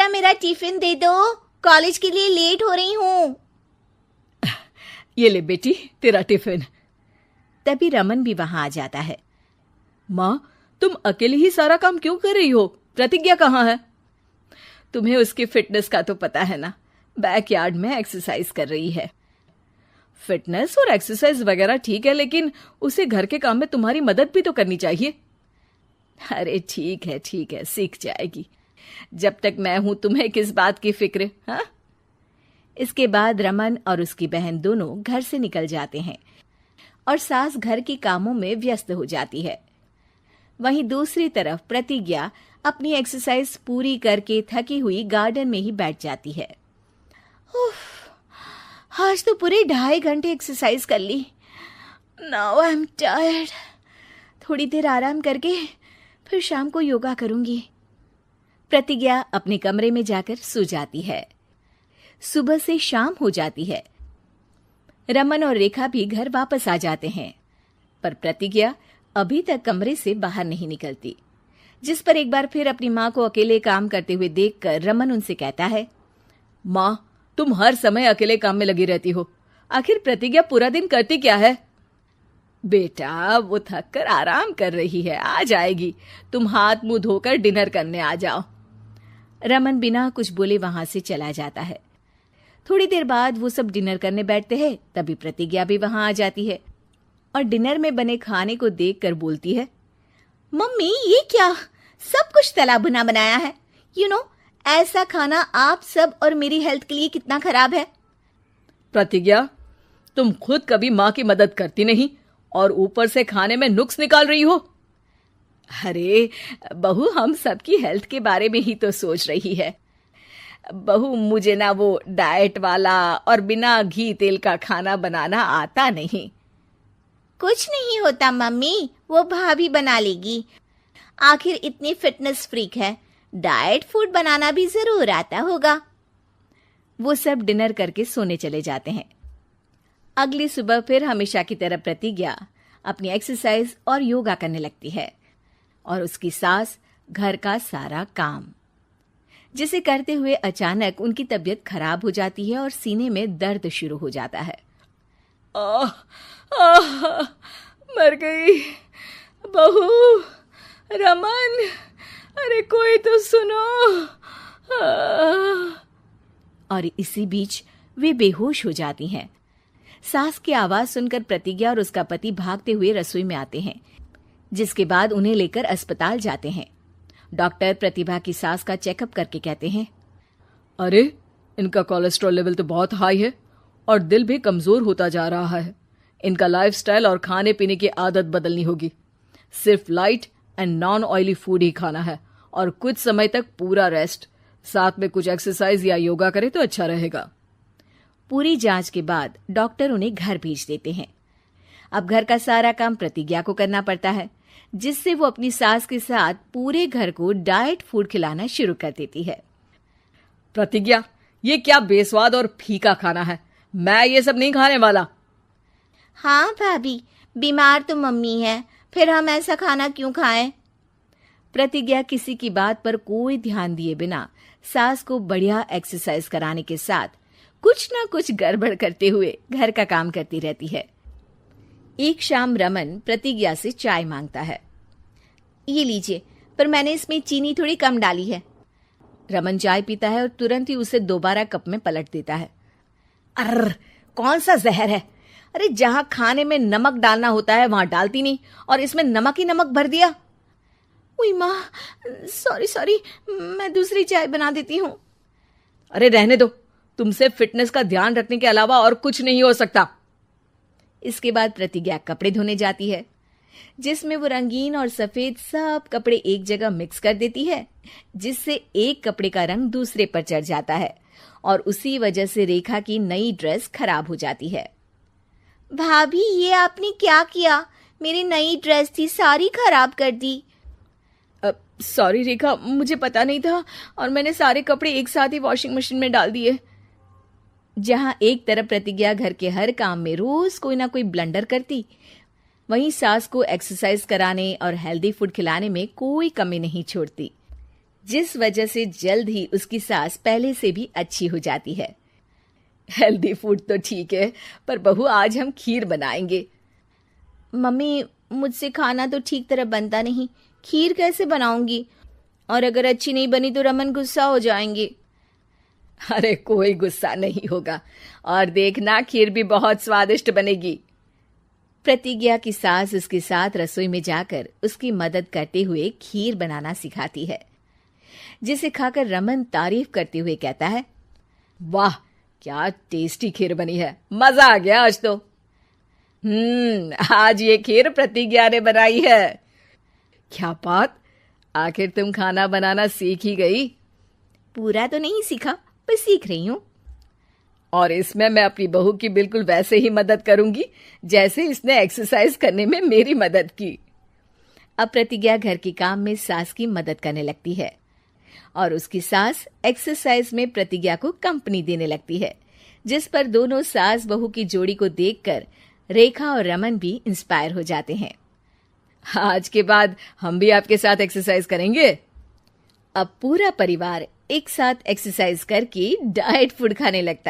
जरा मेरा टिफिन दे दो, कॉलेज के लिए लेट हो रही हूँ। ये ले बेटी तेरा टिफिन। तभी रमन भी वहां आ जाता है। माँ, तुम अकेले ही सारा काम क्यों कर रही हो? प्रतिज्ञा कहाँ है? तुम्हें उसकी फिटनेस का तो पता है ना, बैकयार्ड में एक्सरसाइज कर रही है। फिटनेस और एक्सरसाइज वगैरह ठीक है, लेकिन उसे घर के काम में तुम्हारी मदद भी तो करनी चाहिए। अरे ठीक है, सीख जाएगी। जब तक मैं हूं तुम्हें किस बात की फिक्र? हाँ। इसके बाद रमन और उसकी बहन दोनों घर से निकल जाते हैं और सास घर के कामों में व्यस्त हो जाती है। वहीं दूसरी तरफ प्रतिज्ञा अपनी एक्सरसाइज पूरी करके थकी हुई गार्डन में ही बैठ जाती है। आज तो पूरे 2.5 घंटे एक्सरसाइज कर ली। Now I am tired. थोड़ी देर आराम करके फिर शाम को योगा करूंगी। प्रतिज्ञा अपने कमरे में जाकर सो जाती है। सुबह से शाम हो जाती है। रमन और रेखा भी घर वापस आ जाते हैं, पर प्रतिज्ञा अभी तक कमरे से बाहर नहीं निकलती, जिस पर एक बार फिर अपनी माँ को अकेले काम करते हुए देखकर रमन उनसे कहता है, माँ, तुम हर समय अकेले काम में लगी रहती हो। आखिर प्रतिज्ञा पूरा दिन करती क्या है? बेटा, वो थक कर आराम कर रही है, आ जाएगी। तुम हाथ मुंह धोकर डिनर करने आ जाओ। रमन बिना कुछ बोले वहां से चला जाता है। थोड़ी देर बाद वो सब डिनर करने बैठते हैं। तभी प्रतिज्ञा भी वहां आ जाती है और डिनर में बने खाने को देखकर बोलती है, मम्मी ये क्या, सब कुछ तला भुना बनाया है। ऐसा खाना आप सब और मेरी हेल्थ के लिए कितना खराब है। प्रतिज्ञा, तुम खुद कभी माँ की मदद करती नहीं और ऊपर से खाने में नुक्स निकाल रही हो। अरे बहू, हम सबकी हेल्थ के बारे में ही तो सोच रही है। बहू, मुझे ना वो डाइट वाला और बिना घी तेल का खाना बनाना आता नहीं। कुछ नहीं होता मम्मी, वो भाभी बना लेगी। आखिर इतनी फिटनेस फ्रीक है, डाइट फूड बनाना भी जरूर आता होगा। वो सब डिनर करके सोने चले जाते हैं। अगली सुबह फिर हमेशा की तरह प्रतिज्ञा अपनी एक्सरसाइज और योगा करने लगती है और उसकी सास घर का सारा काम, जिसे करते हुए अचानक उनकी तबीयत खराब हो जाती है और सीने में दर्द शुरू हो जाता है। मर गई बहू। रमन, अरे कोई तो सुनो। और इसी बीच वे बेहोश हो जाती हैं। सास की आवाज सुनकर प्रतिज्ञा और उसका पति भागते हुए रसोई में आते हैं, जिसके बाद उन्हें लेकर अस्पताल जाते हैं। डॉक्टर प्रतिभा की सास का चेकअप करके कहते हैं, अरे इनका कोलेस्ट्रॉल लेवल तो बहुत हाई है और दिल भी कमजोर होता जा रहा है। इनका लाइफस्टाइल और खाने पीने की आदत बदलनी होगी। सिर्फ light and non oily food ही खाना है और कुछ समय तक पूरा रेस्ट, साथ में कुछ एक्सरसाइज या योगा करे तो अच्छा रहेगा। पूरी जांच के बाद डॉक्टर उन्हें घर भेज देते हैं। अब घर का सारा काम प्रतिज्ञा को करना पड़ता है, जिससे वो अपनी सास के साथ पूरे घर को डाइट फूड खिलाना शुरू कर देती है। प्रतिज्ञा, ये क्या बेस्वाद और फीका खाना है, मैं ये सब नहीं खाने वाला। हाँ भाभी, बीमार तो मम्मी है, फिर हम ऐसा खाना क्यों खाएं? प्रतिज्ञा किसी की बात पर कोई ध्यान दिए बिना सास को बढ़िया एक्सरसाइज कराने के साथ कुछ ना कुछ गड़बड़ करते हुए घर का काम करती रहती है। एक शाम रमन प्रतिज्ञा से चाय मांगता है। ये लीजिए, पर मैंने इसमें चीनी थोड़ी कम डाली है। रमन चाय पीता है और तुरंत ही उसे दोबारा कप में पलट देता है। अर्र, कौन सा जहर है? अरे जहां खाने में नमक डालना होता है वहां डालती नहीं और इसमें नमक ही नमक भर दिया। उई माँ, सॉरी, मैं दूसरी चाय बना देती हूँ। अरे रहने दो, तुमसे फिटनेस का ध्यान रखने के अलावा और कुछ नहीं हो सकता। इसके बाद प्रतिज्ञा कपड़े धोने जाती है, जिसमें वो रंगीन और सफेद सब कपड़े एक जगह मिक्स कर देती है, जिससे एक कपड़े का रंग दूसरे पर चढ़ जाता है और उसी वजह से रेखा की नई ड्रेस खराब हो जाती है। भाभी, ये आपने क्या किया? मेरी नई ड्रेस थी, सारी खराब कर दी। सॉरी रेखा, मुझे पता नहीं था और मैंने सारे कपड़े एक साथ ही वॉशिंग मशीन में डाल दिए। जहां एक तरफ प्रतिज्ञा घर के हर काम में रोज कोई ना कोई ब्लंडर करती, वहीं सास को एक्सरसाइज कराने और हेल्दी फूड खिलाने में कोई कमी नहीं छोड़ती। जिस वजह से जल्द ही उसकी सांस पहले से भी अच्छी हो जाती है। हेल्दी फूड तो ठीक है, पर बहू आज हम खीर बनाएंगे। मम्मी, मुझसे खाना तो ठीक तरह बनता नहीं, खीर कैसे बनाऊंगी? और अगर अच्छी नहीं बनी तो रमन गुस्सा हो जाएंगे। अरे कोई गुस्सा नहीं होगा, और देखना खीर भी बहुत स्वादिष्ट बनेगी। प्रतिज्ञा की सास उसके साथ रसोई में जाकर उसकी मदद करते हुए खीर बनाना सिखाती है, जिसे खाकर रमन तारीफ करते हुए कहता है, वाह क्या टेस्टी खीर बनी है, मजा आ गया आज तो। आज ये खीर प्रतिज्ञा ने बनाई है। क्या बात, आखिर तुम खाना बनाना सीख ही गई? पूरा तो नहीं सीखा, पर सीख रही हूँ। और इसमें मैं अपनी बहू की बिल्कुल वैसे ही मदद करूंगी जैसे इसने एक्सरसाइज करने में मेरी मदद की। अब प्रतिज्ञा घर के काम में सास की मदद करने लगती है और उसकी सास एक्सरसाइज में प्रतिज्ञा को कंपनी देने लगती है, जिस पर दोनों सास बहू की जोड़ी को देखकर रेखा और रमन भी इंस्पायर हो जाते हैं। आज के बाद हम भी आपके साथ एक्सरसाइज करेंगे। अब पूरा परिवार एक साथ एक्सरसाइज करके डाइट फूड खाने लगता है।